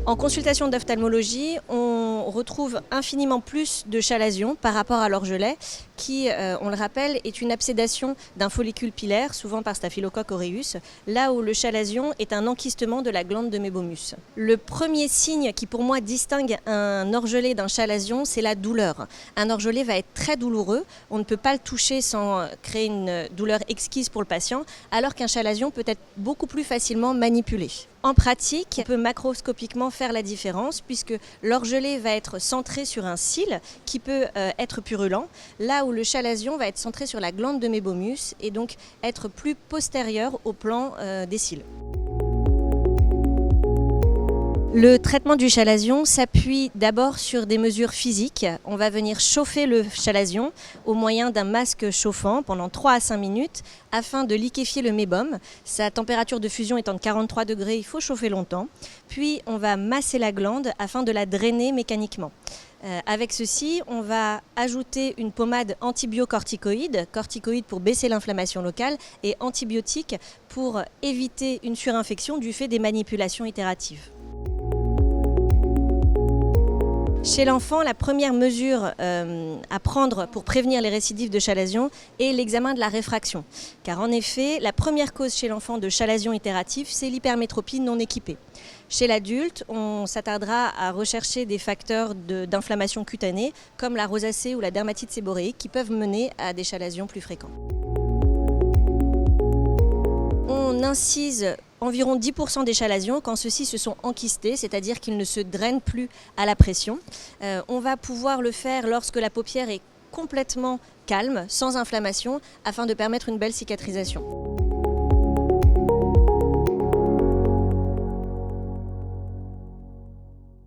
En consultation d'ophtalmologie, on retrouve infiniment plus de chalazions par rapport à l'orgelet qui, on le rappelle, est une absédation d'un follicule pilaire, souvent par Staphylococcus aureus, là où le chalazion est un enquistement de la glande de Mébomus. Le premier signe qui pour moi distingue un orgelet d'un chalazion, c'est la douleur. Un orgelet va être très douloureux, on ne peut pas le toucher sans créer une douleur exquise pour le patient, alors qu'un chalazion peut être beaucoup plus facilement manipulé. En pratique, on peut macroscopiquement faire la différence puisque l'orgelet va être centré sur un cil qui peut être purulent, là où le chalazion va être centré sur la glande de Mébomus et donc être plus postérieur au plan des cils. Le traitement du chalazion s'appuie d'abord sur des mesures physiques. On va venir chauffer le chalazion au moyen d'un masque chauffant pendant 3 à 5 minutes afin de liquéfier le mébum. Sa température de fusion étant de 43 degrés, il faut chauffer longtemps. Puis on va masser la glande afin de la drainer mécaniquement. Avec ceci, on va ajouter une pommade antibiocorticoïde, corticoïde pour baisser l'inflammation locale et antibiotique pour éviter une surinfection du fait des manipulations itératives. Chez l'enfant, la première mesure à prendre pour prévenir les récidives de chalazion est l'examen de la réfraction. Car en effet, la première cause chez l'enfant de chalazion itératif, c'est l'hypermétropie non équipée. Chez l'adulte, on s'attardera à rechercher des facteurs d'inflammation cutanée comme la rosacée ou la dermatite séboréique qui peuvent mener à des chalazions plus fréquents. On incise environ 10% des chalazions quand ceux-ci se sont enquistés, c'est-à-dire qu'ils ne se drainent plus à la pression. On va pouvoir le faire lorsque la paupière est complètement calme, sans inflammation, afin de permettre une belle cicatrisation.